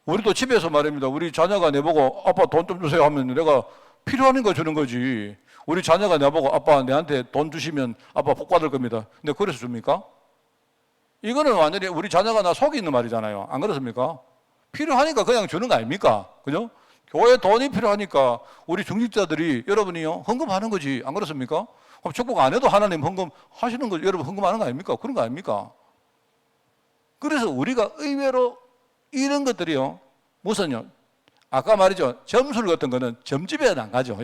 우리도 집에서 말입니다. 우리 자녀가 내보고 아빠 돈 좀 주세요 하면 내가 필요한 거 주는 거지. 우리 자녀가 내보고 아빠 내한테 돈 주시면 아빠 복 받을 겁니다. 근데 그래서 줍니까? 이거는 완전히 우리 자녀가 나 속이 있는 말이잖아요. 안 그렇습니까? 필요하니까 그냥 주는 거 아닙니까? 그죠? 교회 돈이 필요하니까 우리 중직자들이 여러분이요 헌금하는 거지. 안 그렇습니까? 그럼 축복 안 해도 하나님 헌금하시는 거지. 여러분 헌금하는 거 아닙니까? 그런 거 아닙니까? 그래서 우리가 의외로 이런 것들이요, 무슨요, 아까 말이죠, 점술 같은 거는 점집에 안 가죠.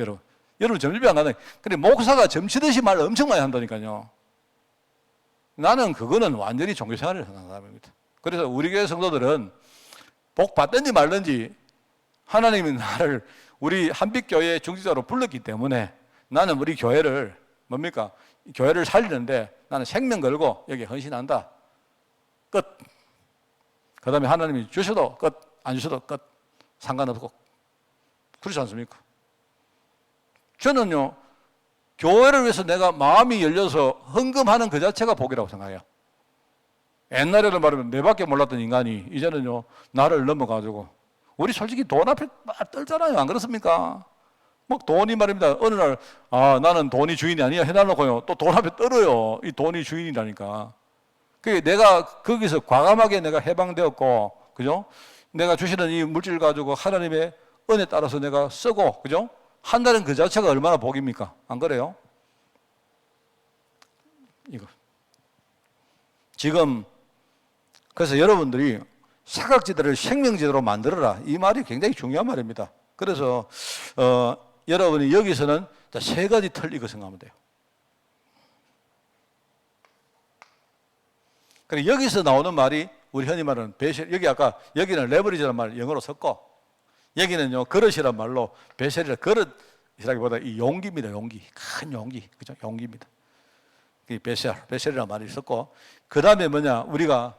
여러분 점집에 안 가는. 근데 목사가 점치듯이 말 엄청 많이 한다니까요. 나는 그거는 완전히 종교생활을 하는 사람입니다. 그래서 우리 교회 성도들은 복 받든지 말든지 하나님이 나를 우리 한빛교회 중직자로 불렀기 때문에 나는 우리 교회를 뭡니까? 교회를 살리는데 나는 생명 걸고 여기 헌신한다. 끝. 그 다음에 하나님이 주셔도 끝, 안 주셔도 끝. 상관없고. 그렇지 않습니까? 저는요, 교회를 위해서 내가 마음이 열려서 헌금하는 그 자체가 복이라고 생각해요. 옛날에는 말하면 내밖에 몰랐던 인간이 이제는요, 나를 넘어가지고 우리 솔직히 돈 앞에 막 떨잖아요. 안 그렇습니까? 막 돈이 말입니다. 어느 날, 아, 나는 돈이 주인이 아니야 해놔놓고요. 또 돈 앞에 떨어요. 이 돈이 주인이라니까. 그게 내가 거기서 과감하게 내가 해방되었고, 그죠? 내가 주시는 이 물질 가지고 하나님의 은혜 따라서 내가 쓰고, 그죠? 한다는 그 자체가 얼마나 복입니까? 안 그래요? 이거. 지금, 그래서 여러분들이 사각지대를 생명지대로 만들어라. 이 말이 굉장히 중요한 말입니다. 그래서, 여러분이 여기서는 세 가지 틀 이거 생각하면 돼요. 그래, 여기서 나오는 말이 우리 흔히 말하는 베셀, 여기 아까 여기는 레버리지라는 말 영어로 썼고, 여기는요 그릇이란 말로 베셀이라, 그릇이라기보다 이 용기입니다. 용기, 큰 용기, 그죠? 용기입니다. 이 베셀이라는 말이 있었고, 그 다음에 뭐냐, 우리가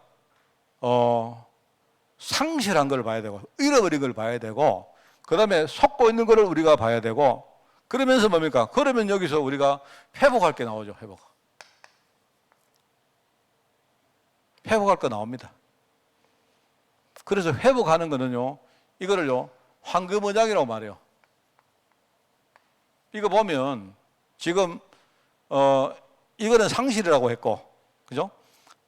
상실한 걸 봐야 되고, 잃어버린 걸 봐야 되고, 그 다음에 속고 있는 걸 우리가 봐야 되고, 그러면서 뭡니까? 그러면 여기서 우리가 회복할 게 나오죠. 회복할 거 나옵니다. 그래서 회복하는 거는요, 이거를요 황금언약이라고 말해요. 이거 보면 지금 이거는 상실이라고 했고, 그죠?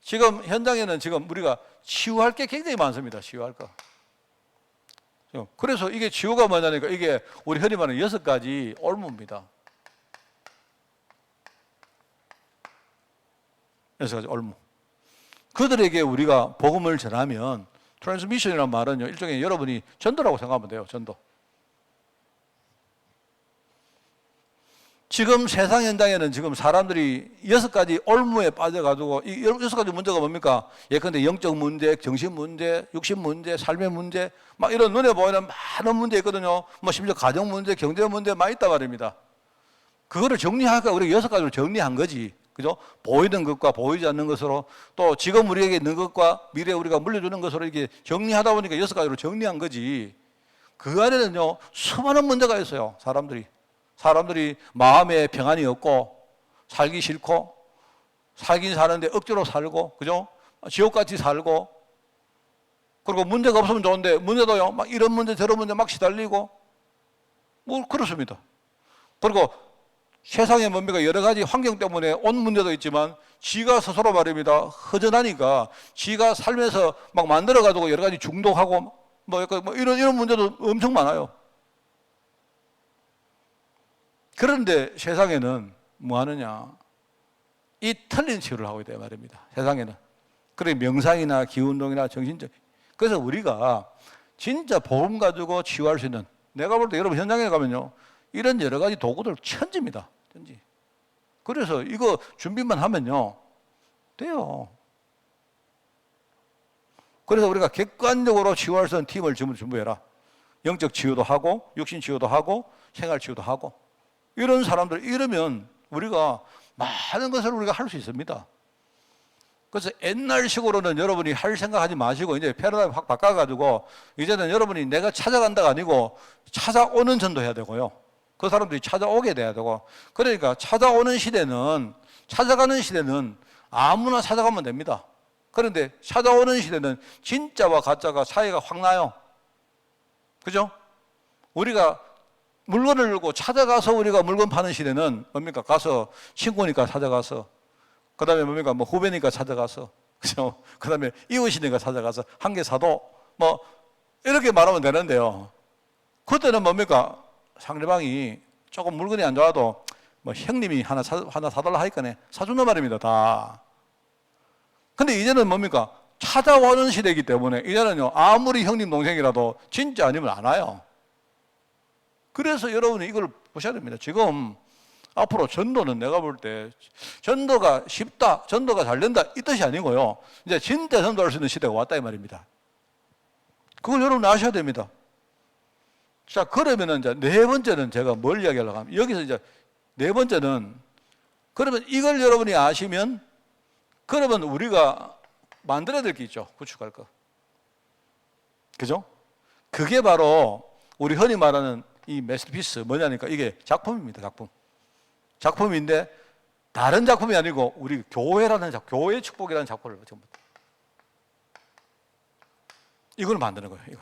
지금 현장에는 지금 우리가 치유할 게 굉장히 많습니다. 치유할 거. 그래서 이게 치유가 뭐냐니까, 이게 우리 흔히 말하는 6가지 올무입니다. 6가지 올무. 그들에게 우리가 복음을 전하면, 트랜스미션이라는 말은요, 일종의 여러분이 전도라고 생각하면 돼요. 전도. 지금 세상 현장에는 지금 사람들이 6가지 올무에 빠져가지고 이 6가지 문제가 뭡니까? 예컨대 영적 문제, 정신 문제, 육신 문제, 삶의 문제 막 이런 눈에 보이는 많은 문제 있거든요. 뭐 심지어 가정 문제, 경제 문제 많이 있단 말입니다. 그거를 정리하니까 우리가 6가지로 정리한 거지. 그죠? 보이는 것과 보이지 않는 것으로 또 지금 우리에게 있는 것과 미래에 우리가 물려주는 것으로 이렇게 정리하다 보니까 6가지로 정리한 거지. 그 안에는요, 수많은 문제가 있어요. 사람들이 마음에 평안이 없고 살기 싫고 살긴 사는데 억지로 살고 그죠? 지옥같이 살고 그리고 문제가 없으면 좋은데 문제도요 막 이런 문제 저런 문제 막 시달리고 뭐 그렇습니다. 그리고 세상에 뭡니까 여러 가지 환경 때문에 온 문제도 있지만 지가 스스로 말입니다 허전하니까 지가 살면서 막 만들어 가지고 여러 가지 중독하고 뭐 이런 문제도 엄청 많아요. 그런데 세상에는 뭐 하느냐? 이 틀린 치유를 하고 있다 말입니다. 세상에는. 그래 명상이나 기운동이나 정신적. 그래서 우리가 진짜 복음 가지고 치유할 수 있는 내가 볼 때 여러분 현장에 가면요. 이런 여러 가지 도구들 천지입니다. 천지. 그래서 이거 준비만 하면요. 돼요. 그래서 우리가 객관적으로 치유할 수 있는 팀을 준비해라. 영적 치유도 하고 육신 치유도 하고 생활 치유도 하고 이런 사람들 이러면 우리가 많은 것을 우리가 할 수 있습니다. 그래서 옛날식으로는 여러분이 할 생각하지 마시고 이제 패러다임 확 바꿔가지고 이제는 여러분이 내가 찾아간다가 아니고 찾아오는 전도해야 되고요. 그 사람들이 찾아오게 돼야 되고 그러니까 찾아가는 시대는 아무나 찾아가면 됩니다. 그런데 찾아오는 시대는 진짜와 가짜가 차이가 확 나요. 그죠? 우리가 물건을 들고 찾아가서 우리가 물건 파는 시대는 뭡니까? 가서 친구니까 찾아가서 그 다음에 뭡니까? 뭐 후배니까 찾아가서 그죠? 그 다음에 이웃이니까 찾아가서 한 개 사도 뭐 이렇게 말하면 되는데요. 그때는 뭡니까? 상대방이 조금 물건이 안 좋아도 뭐 형님이 하나 사달라 하니까 사준단 말입니다. 다. 근데 이제는 뭡니까? 찾아오는 시대이기 때문에 이제는요 아무리 형님 동생이라도 진짜 아니면 안 와요. 그래서 여러분이 이걸 보셔야 됩니다. 지금 앞으로 전도는 내가 볼 때 전도가 쉽다, 전도가 잘 된다 이 뜻이 아니고요. 이제 진짜 전도할 수 있는 시대가 왔다 이 말입니다. 그걸 여러분 아셔야 됩니다. 자, 그러면은 이제 네 번째는 제가 뭘 이야기하려고 하면 여기서 이제 네 번째는 그러면 이걸 여러분이 아시면 그러면 우리가 만들어야 될 게 있죠. 구축할 거. 그죠? 그게 바로 우리 흔히 말하는 이 마스터피스 뭐냐니까 이게 작품입니다. 작품인데 다른 작품이 아니고 우리 교회라는 교회 축복이라는 작품을 전부 이걸 만드는 거예요. 이거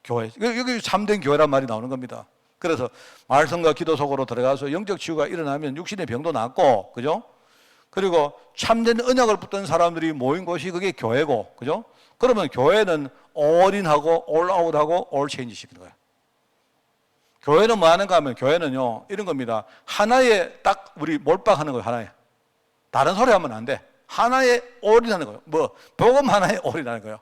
교회 여기 참된 교회란 말이 나오는 겁니다. 그래서 말씀과 기도 속으로 들어가서 영적 치유가 일어나면 육신의 병도 낫고 그죠? 그리고 참된 언약을 붙든 사람들이 모인 곳이 그게 교회고 그죠? 그러면 교회는 올인하고 올아웃하고 올체인지 시키는 거예요. 교회는 뭐 하는가 하면 교회는요 이런 겁니다. 하나에 딱 우리 몰빵하는 거예요. 하나에. 다른 소리 하면 안 돼. 하나에 올인하는 거예요. 뭐 복음 하나에 올인하는 거예요.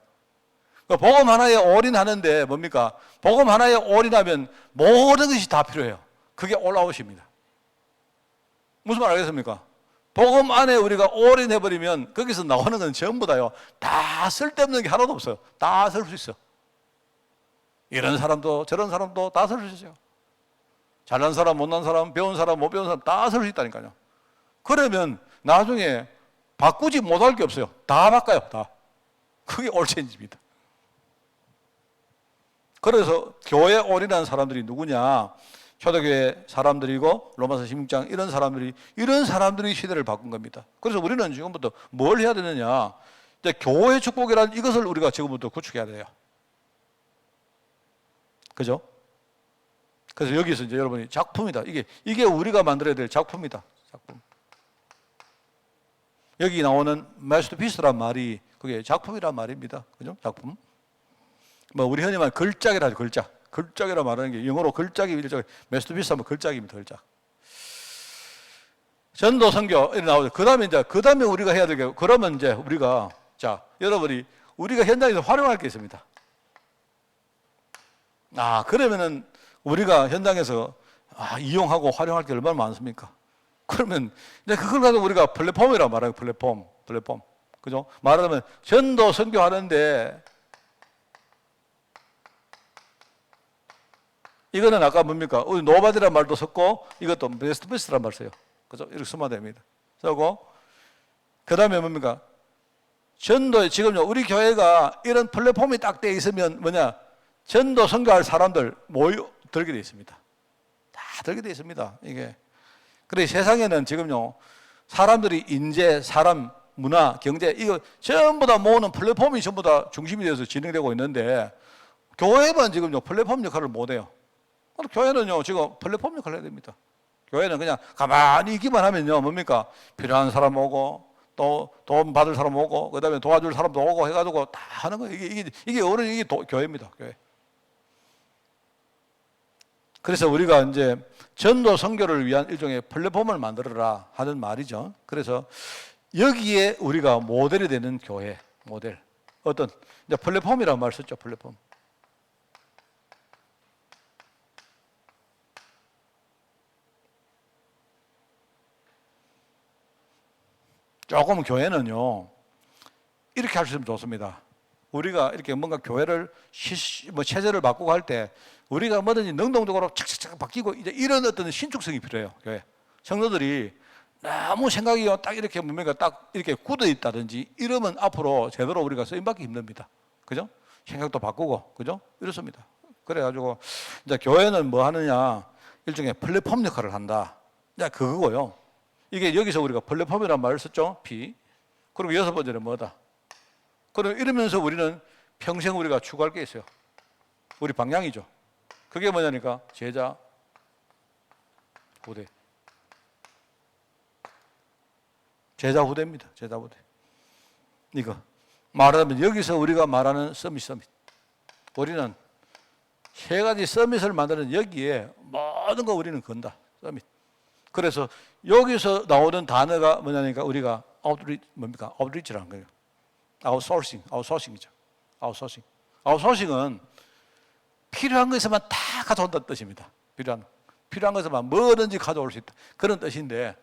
복음 하나에 올인하는데 뭡니까? 복음 하나에 올인하면 모든 것이 다 필요해요. 그게 올아웃입니다. 무슨 말 알겠습니까? 복음 안에 우리가 올인해버리면 거기서 나오는 건 전부 다요. 다 쓸데없는 게 하나도 없어요. 다 쓸 수 있어. 이런 사람도 저런 사람도 다 쓸 수 있어요. 잘난 사람, 못난 사람, 배운 사람, 못 배운 사람 다 쓸 수 있다니까요. 그러면 나중에 바꾸지 못할 게 없어요. 다 바꿔요. 다. 그게 올체인지입니다. 그래서 교회에 올인하는 사람들이 누구냐? 초대교회 사람들이고 로마서 16장 이런 사람들이 시대를 바꾼 겁니다. 그래서 우리는 지금부터 뭘 해야 되느냐? 이제 교회 축복이라는 이것을 우리가 지금부터 구축해야 돼요. 그죠? 그래서 여기서 이제 여러분이 작품이다. 이게 우리가 만들어야 될 작품이다. 작품. 여기 나오는 마스터피스란 말이 그게 작품이란 말입니다. 그죠? 작품. 뭐 우리 흔히 말하는 걸작이라 하죠. 걸작이라 말하는 게 영어로 걸작이 마스터피스 하면 걸작입니다. 걸작. 전도 선교 이렇게 나오죠. 그다음에 우리가 해야 될 게 그러면 이제 우리가 자, 여러분이 우리가 현장에서 활용할 게 있습니다. 그러면은 우리가 현장에서 이용하고 활용할 게 얼마나 많습니까? 그러면 이제 그걸 가지고 우리가 플랫폼이라고 말해요. 플랫폼. 그죠? 말하자면 전도 선교하는데 이거는 아까 뭡니까? 우리 노바디란 말도 썼고 이것도 베스트란 말 써요. 그죠? 이렇게 쓰면 됩니다. 쓰고 그 다음에 뭡니까? 전도에 지금요 우리 교회가 이런 플랫폼이 딱 돼 있으면 뭐냐? 전도 선교할 사람들 모여 들게 돼 있습니다. 다 들게 돼 있습니다. 이게 그래 세상에는 지금요 사람들이 인재, 사람, 문화, 경제 이거 전부 다 모으는 플랫폼이 전부 다 중심이 되어서 진행되고 있는데 교회만 지금요 플랫폼 역할을 못 해요. 교회는요 지금 플랫폼 역할을 해야 됩니다. 교회는 그냥 가만히 있기만 하면요 뭡니까? 필요한 사람 오고 또 돈 받을 사람 오고 그다음에 도와줄 사람도 오고 해가지고 다 하는 거예요. 이게 어른 이게 교회입니다. 교회. 그래서 우리가 이제 전도 선교를 위한 일종의 플랫폼을 만들어라 하는 말이죠. 그래서 여기에 우리가 모델이 되는 교회, 모델. 어떤 이제 플랫폼이라는 말 썼죠. 플랫폼. 조금 교회는요 이렇게 할 수 있으면 좋습니다. 우리가 이렇게 뭔가 교회를 체제를 바꾸고 할 때 우리가 뭐든지 능동적으로 착착착 바뀌고 이제 이런 어떤 신축성이 필요해요. 교회 성도들이 너무 생각이 딱 이렇게 뭡니까 딱 이렇게 굳어 있다든지 이러면 앞으로 제대로 우리가 쓰임받기 힘듭니다. 그죠? 생각도 바꾸고 그죠? 이렇습니다. 그래가지고 이제 교회는 뭐 하느냐 일종의 플랫폼 역할을 한다. 이제 그거고요. 이게 여기서 우리가 플랫폼이라는 말을 썼죠. P. 그리고 여섯 번째는 뭐다? 그럼 이러면서 우리는 평생 우리가 추구할 게 있어요. 우리 방향이죠. 그게 뭐냐니까 제자 후대. 제자 후대입니다. 제자 후대. 이거 말하자면 여기서 우리가 말하는 서밋. 우리는 세 가지 서밋을 만드는 여기에 모든 거 우리는 건다. 서밋. 그래서 여기서 나오는 단어가 뭐냐니까 우리가 뭡니까? 아웃리치라는 거예요. 아웃소싱이죠. 아웃소싱은 필요한 것에만 다 가져온다는 뜻입니다. 필요한 것에만 뭐든지 가져올 수 있다. 그런 뜻인데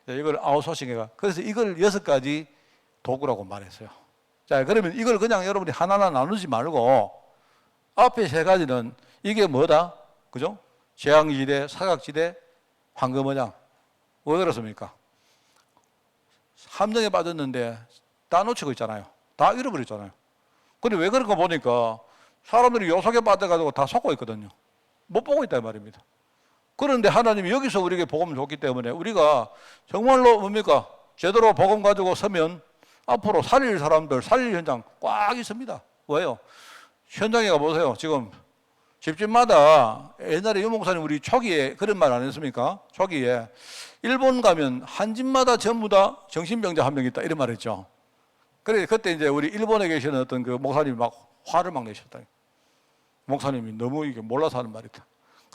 이걸 아웃소싱해가 그래서 이걸 6가지 도구라고 말했어요. 자, 그러면 이걸 그냥 여러분이 하나하나 나누지 말고 앞에 3가지는 이게 뭐다? 그죠? 재앙지대, 사각지대, 황금어장. 왜 그렇습니까? 함정에 빠졌는데 다 놓치고 있잖아요. 다 잃어버렸잖아요. 근데 왜 그런가 보니까 사람들이 요속에 빠져가지고 다 속고 있거든요. 못 보고 있단 말입니다. 그런데 하나님이 여기서 우리에게 복음을 줬기 때문에 우리가 정말로 뭡니까? 제대로 복음 가지고 서면 앞으로 살릴 사람들, 살릴 현장 꽉 있습니다. 왜요? 현장에 가보세요. 지금 집집마다 옛날에 유목사님 우리 초기에 그런 말 안 했습니까? 초기에 일본 가면 한 집마다 전부 다 정신병자 한 명 있다 이런 말 했죠. 그래 그때 이제 우리 일본에 계시는 어떤 그 목사님이 막 화를 막 내셨다. 목사님이 너무 이게 몰라서 하는 말이다.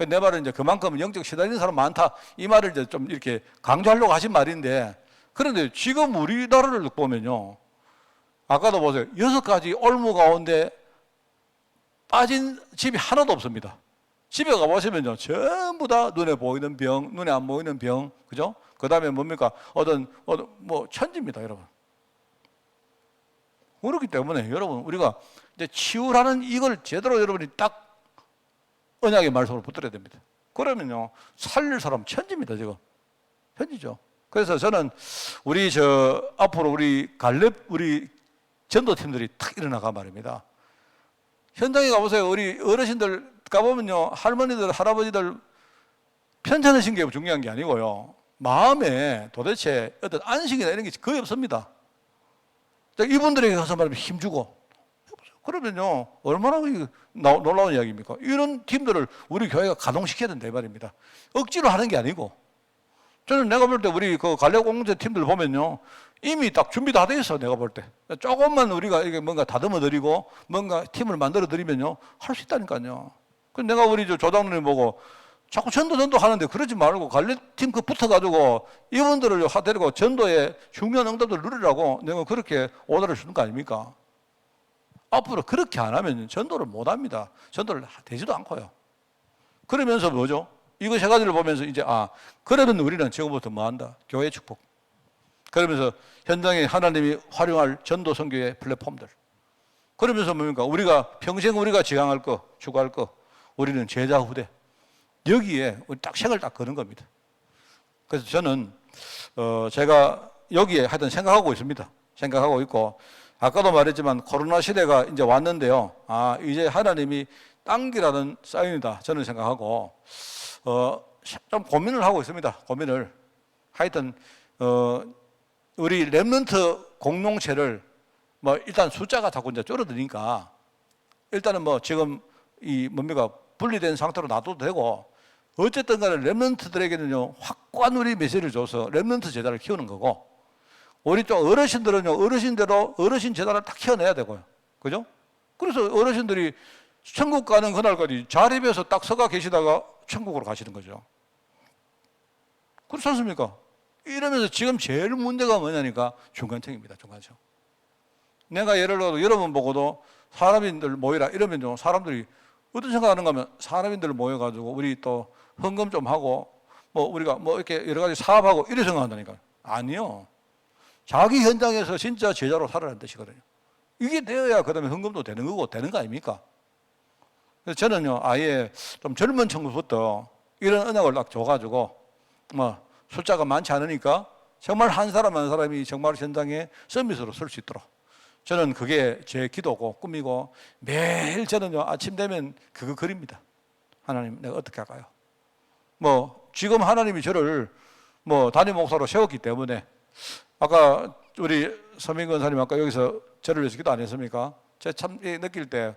내 말은 이제 그만큼 영적 시달리는 사람 많다 이 말을 이제 좀 이렇게 강조하려고 하신 말인데 그런데 지금 우리나라를 보면요. 아까도 보세요. 6가지 올무 가운데 빠진 집이 하나도 없습니다. 집에 가보시면요. 전부 다 눈에 보이는 병, 눈에 안 보이는 병, 그죠? 그 다음에 뭡니까? 뭐, 천지입니다, 여러분. 그렇기 때문에 여러분, 우리가 이제 치유라는 이걸 제대로 여러분이 딱 언약의 말씀으로 붙들어야 됩니다. 그러면요, 살릴 사람 천지입니다, 지금. 천지죠. 그래서 저는 앞으로 우리 전도팀들이 탁 일어나가 말입니다. 현장에 가보세요. 우리 어르신들 가보면요. 할머니들, 할아버지들 편찮으신 게 중요한 게 아니고요. 마음에 도대체 어떤 안식이나 이런 게 거의 없습니다. 이분들에게 가서 말하면 힘주고. 그러면요. 얼마나 놀라운 이야기입니까? 이런 팀들을 우리 교회가 가동시켜야 된다, 이 말입니다. 억지로 하는 게 아니고. 저는 내가 볼 때 우리 그 관례공동체 팀들 보면요. 이미 딱 준비 다 돼 있어, 내가 볼 때. 조금만 우리가 이게 뭔가 다듬어 드리고 뭔가 팀을 만들어 드리면요. 할 수 있다니까요. 그래서 내가 우리 조장님 보고 자꾸 전도 하는데 그러지 말고 관리팀 붙어가지고 이분들을 데리고 전도에 중요한 응답을 누리라고 내가 그렇게 오더를 주는 거 아닙니까? 앞으로 그렇게 안 하면 전도를 못 합니다. 전도를 되지도 않고요. 그러면서 뭐죠? 이거 세 가지를 보면서 이제 그러면 우리는 지금부터 뭐 한다? 교회 축복. 그러면서 현장에 하나님이 활용할 전도 선교의 플랫폼들. 그러면서 뭡니까? 우리가 평생 우리가 지향할 거, 추구할 거, 우리는 제자 후대. 여기에 우리 딱 생을 딱 거는 겁니다. 그래서 저는 제가 여기에 하여튼 생각하고 있습니다. 생각하고 있고, 아까도 말했지만 코로나 시대가 이제 왔는데요. 이제 하나님이 당기라는 사인이다. 저는 생각하고 좀 고민을 하고 있습니다. 고민을. 하여튼 우리 렘넌트 공동체를 뭐 일단 숫자가 자꾸 이제 줄어드니까 일단은 뭐 지금 이 뭡니까 분리된 상태로 놔둬도 되고, 어쨌든 간에 렘넌트들에게는요 확고한 우리 메시지를 줘서 렘넌트 제자를 키우는 거고, 우리 또 어르신들은요 어르신대로 어르신 제자를 딱 키워내야 되고요. 그죠? 그래서 어르신들이 천국 가는 그날까지 자립해서 딱 서가 계시다가 천국으로 가시는 거죠. 그렇지 않습니까? 이러면서 지금 제일 문제가 뭐냐니까 중간층입니다. 중간층. 내가 예를 들어 여러분 보고도 사람인들 모이라 이러면 사람들이 어떤 생각하는가 하면 사람인들 모여가지고 우리 또 헌금 좀 하고 뭐 우리가 뭐 이렇게 여러 가지 사업하고 이래 생각한다니까. 아니요. 자기 현장에서 진짜 제자로 살아라는 뜻이거든요. 이게 되어야 그 다음에 헌금도 되는 거고 되는 거 아닙니까? 그래서 저는요 아예 좀 젊은 친구부터 이런 언약을 딱 줘가지고 뭐 숫자가 많지 않으니까 정말 한 사람 한 사람이 정말 현장에 서밋으로 설 수 있도록, 저는 그게 제 기도고 꿈이고 매일 저는요 아침 되면 그거 그립니다. 하나님 내가 어떻게 할까요? 뭐 지금 하나님이 저를 뭐 담임 목사로 세웠기 때문에, 아까 우리 서민 권사님 아까 여기서 저를 위해서 기도 안 했습니까? 제가 참 느낄 때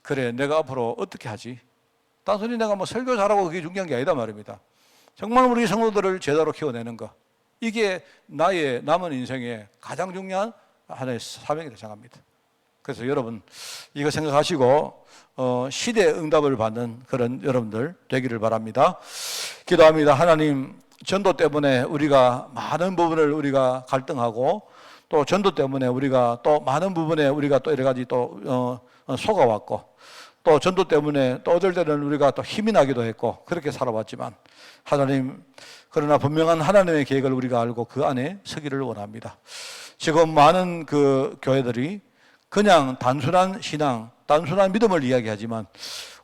그래 내가 앞으로 어떻게 하지? 단순히 내가 뭐 설교 잘하고 그게 중요한 게 아니다 말입니다. 정말 우리 성도들을 제자로 키워내는 거, 이게 나의 남은 인생의 가장 중요한 하나의 사명이라고 생각합니다. 그래서 여러분 이거 생각하시고 시대의 응답을 받는 그런 여러분들 되기를 바랍니다. 기도합니다. 하나님, 전도 때문에 우리가 많은 부분을 우리가 갈등하고, 또 전도 때문에 우리가 또 많은 부분에 우리가 또 여러 가지 또 속아왔고, 또 전도 때문에 또 어떨 때는 우리가 또 힘이 나기도 했고 그렇게 살아왔지만, 하나님 그러나 분명한 하나님의 계획을 우리가 알고 그 안에 서기를 원합니다. 지금 많은 그 교회들이 그냥 단순한 신앙, 단순한 믿음을 이야기하지만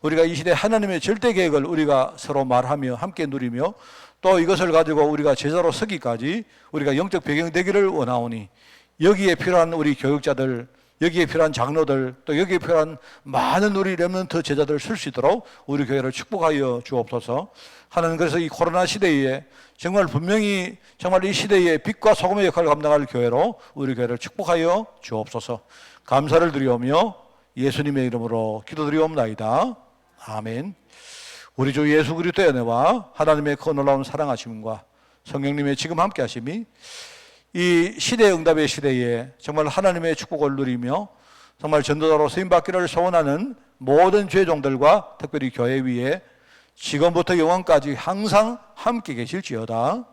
우리가 이 시대 하나님의 절대 계획을 우리가 서로 말하며 함께 누리며 또 이것을 가지고 우리가 제자로 서기까지 우리가 영적 배경이 되기를 원하오니, 여기에 필요한 우리 교육자들, 여기에 필요한 장로들, 또 여기에 필요한 많은 우리 렘넌트 제자들 쓸 수 있도록 우리 교회를 축복하여 주옵소서. 하나님, 그래서 이 코로나 시대에 정말 분명히 정말 이 시대에 빛과 소금의 역할을 감당할 교회로 우리 교회를 축복하여 주옵소서. 감사를 드리오며 예수님의 이름으로 기도드리옵나이다. 아멘. 우리 주 예수 그리스도의 은혜와 하나님의 그 놀라운 사랑하심과 성령님의 지금 함께 하심이 이 시대의 응답의 시대에 정말 하나님의 축복을 누리며 정말 전도자로 쓰임받기를 소원하는 모든 죄종들과 특별히 교회 위에 지금부터 영원까지 항상 함께 계실지어다.